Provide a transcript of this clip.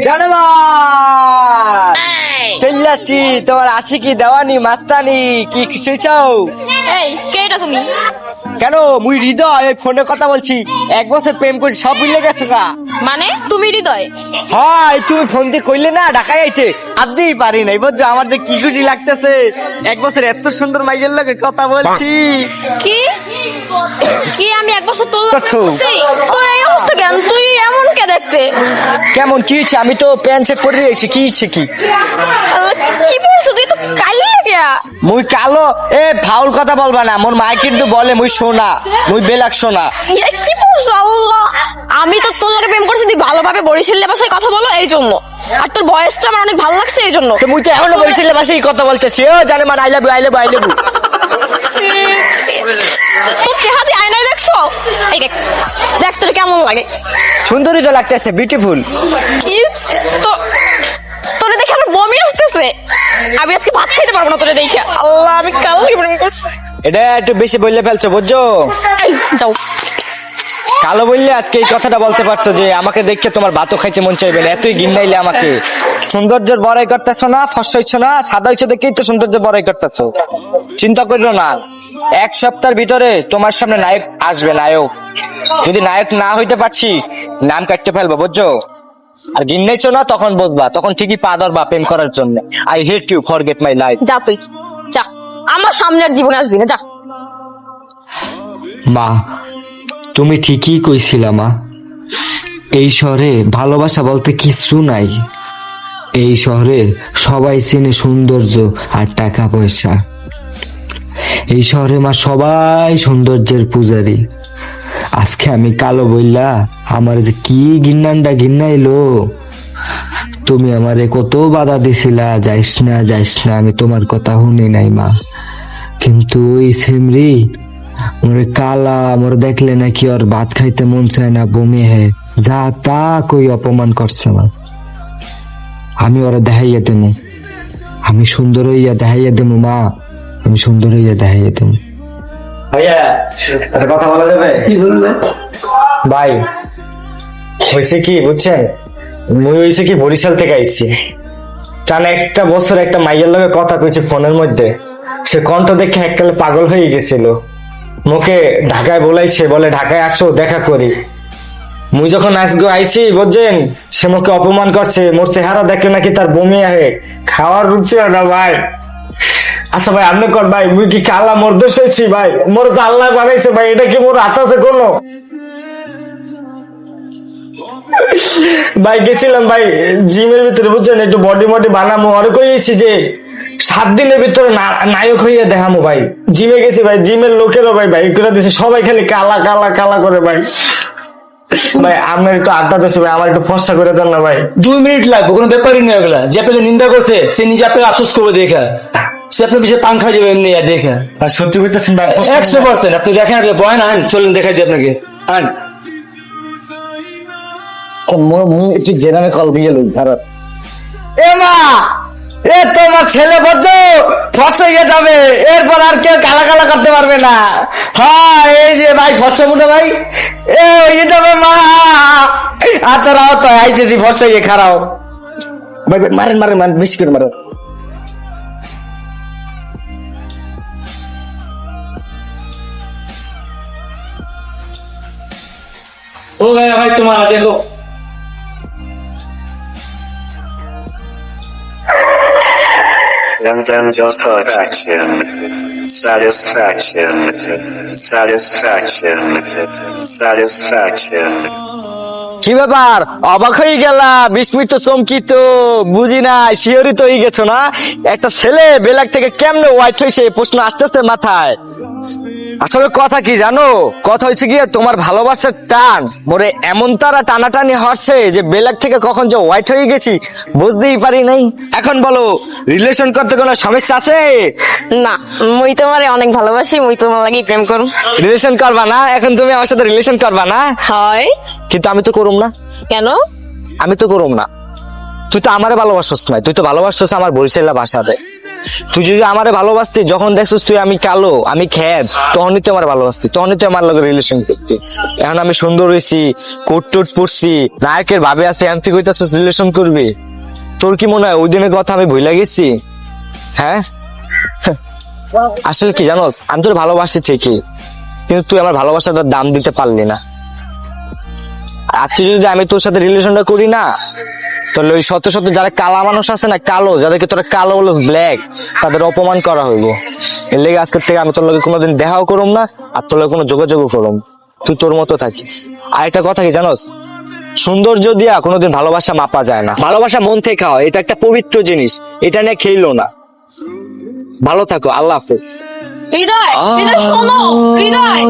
জানাবার চলে আসছি তোমার আশিকি দেওয়ানি মাস্তানি কি কিছু চাও? এই কে এটা তুমি? কেন মুই হৃদয় ওই ফোনে কথা বলছি, 1 বছর প্রেম করছি সব ভুলে গেছো গা? মানে তুমি হৃদয়? হয় তুমি ফোন দিয়ে কইলে না ঢাকায় আইতে আদতেই পারি নাই বুঝছো, আমার যে কি খুশি লাগতেছে 1 বছর এত সুন্দর মাইয়ের লগে কথা বলছি। কি কি আমি 1 বছর তোর করছো? তোর এই অবস্থা কেন? তুই এমন কে দেখতে? কেমন কি হয়েছে? আমি তো প্যান্ট চেক করে দিয়েছি, কি হয়েছে কি? কি বলছো তুই? তো কালি কে? মুই কালো এ ফাউল কথা বলবা না, মোর মাই কিন্তু বলে মুই সোনা, মুই বেলাক সোনা। কি বলছো? আল্লাহ, আমি তো তোর লগে প্রেম করছি, তুই ভালোভাবে বরিশালের ভাষায় কথা বলো এই জন্য, আর তোর বয়সটা আমার অনেক ভালো লাগছে এই জন্য। তো মুই তো এখনো বরিশালের ভাষায় কথা বলতেছি। ও জানে মান I love you I love I love you. তোর চেহারা দিয়ে আয়নায় দেখছো? এই দেখ দেখ তোর কেমন লাগে। সুন্দরী তো লাগতেছে, বিউটিফুল। তো তোরে দেখে আমার বমি আসতেছে, আমি আজকে ভাত খাইতে পারবো না তোরে দেখে। আল্লাহ, আমি কালকে প্রেম করছি। এটা একটু বেশি বললে ফেলছো বুঝছো? এই, যাও। কালো বললে আজকে এই কথাটা বলতে পারছো যে আমাকে দেখে তোমার ভাতও খাইতে মন চাইবে না, এতই গিন্নাইলে আমাকে। সৌন্দর্যের বড়াই করতেছো না, ফর্সা হইছো না, সাদা হইছো দেখেই তো সৌন্দর্যের বড়াই করতেছো। চিন্তা করিও না, 1 সপ্তাহের ভিতরে তোমার সামনে নায়ক আসবে, নায়ক। যদি নায়ক না হইতে পারছি নাম কাটতে ফেলবো বুঝছো? আর গিন্নাইছো না তখন বুঝবা, তখন ঠিকই পা ধরবা প্রেম করার জন্য। I hate you, forget my life. যা তুই, যা, আমার সামনে আর জীবনে আসবি না, যা। মা, তুমি ঠিকই কইছিলা মা। এই শহরে ভালোবাসা বলতে কিছু নাই। এই শহরে সবাই চেনে সৌন্দর্য আর টাকা পয়সা। এই শহরে মা সবাই সৌন্দর্যের পূজারী। আজকে আমি কালো বইলা আমার যে কি গিন্নানটা গিন্নাইলো। তুমি আমারে কত বাধা দিছিলা, যাইস না যাইস না, আমি তোমার কথা শুনি নাই মা। কিন্তু ওই সেমরি মোরে কালা, মোর দেখলে নাকি ওর ভাত খাইতে মন চায় না, বমি হে, যা তা কই অপমান করছে মা। আমি ওরা দেখাইয়া দেবো, আমি সুন্দর হইয়া দেখাইয়া দেবো মা, আমি সুন্দর হইয়া দেখাইয়া দেবো। ভাইয়া একটা কথা বলা যাবে? কি বলবে ভাই? হয়েছে কি বুঝছেন, মুই হয়েছে কি বরিশাল থেকে আইছি, টানা 1 বছর একটা মাইয়ের লগে কথা কইছে ফোনের মধ্যে। সে কণ্ঠ দেখে এককালে পাগল হয়ে গেছিল, মুখে ঢাকায় বলাইছে, বলে ঢাকায় আসো দেখা করি। মুই যখন আজকে আইছি বুঝছেন, সে মুখে অপমান করছে, মোর চেহারা দেখলে নাকি তার বমি আহে, খাওয়ার রুচি না ভাই। আচ্ছা ভাই আপনি কর ভাই, মুই কি কালা মোর দোষ হয়েছি ভাই? মোর তো আল্লাহ বানাইছে ভাই, এটা কি মোর হাত আছে কোনো? ভাই গেছিলাম ভাই জিমের ভিতরে বুঝছেন, একটু বডি মডি বানামো, আর কইছি যে 7 দিনের ভিতরে নায়ক হইয়া দেখামো ভাই। জিমে গেছি ভাই, জিমের লোকেরও ভাই ভাই করে দিছে, সবাই খালি কালা কালা কালা করে ভাই। ভাই আপনার একটু আড্ডা দিচ্ছে ভাই, আমার একটু ফর্সা করে দেন না ভাই। 2 মিনিট লাগবে, কোনো ব্যাপারই নেই ওগুলা। যে আপনাকে নিন্দা করছে সে নিজে আপনাকে আফসোস করবে দেখা, সে আপনার পিছিয়ে পাং খাই যাবে এমনি আর দেখা। আর সত্যি করতেছেন ভাই? 100%। আপনি দেখেন, আপনি বয় না, চলেন দেখাই দিই আপনাকে। আন একটু গেরামে কল দিয়ে গেল খারাপ। এ মা, এ তোমার ছেলে বুঝছো ফসে গিয়ে যাবে, এরপর আর কেউ কালা কালা করতে পারবে না। হ্যাঁ এই যে ভাই ফসে মুঠে ভাই, এ হয়ে যাবে মা। আচ্ছা রাও তো আইতেছি, ফসে গিয়ে খারাও ভাই, মারেন মারেন মারেন, বেশি করে মারেন। ও ভাই, ভাই তোমার দেখো। Satisfaction, satisfaction, satisfaction, satisfaction. কি ব্যাপার, অবাক হয়ে গেলা, বিস্মিত চমকিত, বুঝি না, শিওরিত হয়ে গেছো না? একটা ছেলে বেলাক থেকে কেমনে হোয়াইট হয়েছে প্রশ্ন আসতেছে মাথায়। আসলে কথা কি জানো, কথা হয়েছে গিয়ে তোমার ভালোবাসার টান মোরে এমন তারা টানাটানি হচ্ছে যে বেলাক থেকে কখন যে হোয়াইট হয়ে গেছি বুঝতেই পারি নাই। এখন বলো, রিলেশন করতে কোনো সমস্যা আছে? না, মুই তোমারে অনেক ভালোবাসি, মুই তোমার লাগি প্রেম করুম। রিলেশন করবা না? এখন তুমি আমার সাথে রিলেশন করবা না? হয়। কিন্তু আমি তো করুম না। কেন? আমি তো করুম না। তুই তো আমারে ভালোবাসছ না, তুই তো ভালোবাসছ আমার বরিশালের ভাষাতে। তুই যদি আমারে ভালোবাসতি, যখন দেখছিস তুই আমি কালো, আমি খ্যাত, তখনই তুই আমার ভালোবাসতি, তখনই তুই আমার লগে রিলেশন করতি। এখন আমি সুন্দর হয়েছি, কোট টোট পরছি, নায়কের ভাবে আছে, এখন তুই কইতাছিস রিলেশন করবি? তোর কি মনে হয় ওই দিনের কথা আমি ভুলে গেছি? হ্যাঁ, আসলে কি জানোস, আমি তোর ভালোবাসি ঠিকই, কিন্তু তুই আমার ভালোবাসাটার দাম দিতে পারলি না। আর তুই যদি আমি তোর সাথে রিলেশনটা করি না, তাহলে ওই শত শত যারা কালা মানুষ আছে না, কালো, যাদেরকে তোরা কালো বলো ব্ল্যাক, তাদের অপমান করা হইব। এর লেগে আজকের থেকে আমি তোর লগে কোনোদিন দেখাও করুম না, আর তোর লগে কোনো যোগাযোগও করুম। তুই তোর মতো থাকিস। আর একটা কথা কি জানোস, সৌন্দর্য দিয়া কোনোদিন ভালোবাসা মাপা যায় না। ভালোবাসা মন থেকে খাওয়া, এটা একটা পবিত্র জিনিস, এটা নিয়ে খেইলো না। ভালো থাকো, আল্লাহ হাফেজ। হৃদয়, হৃদয় শোনো, হৃদয়।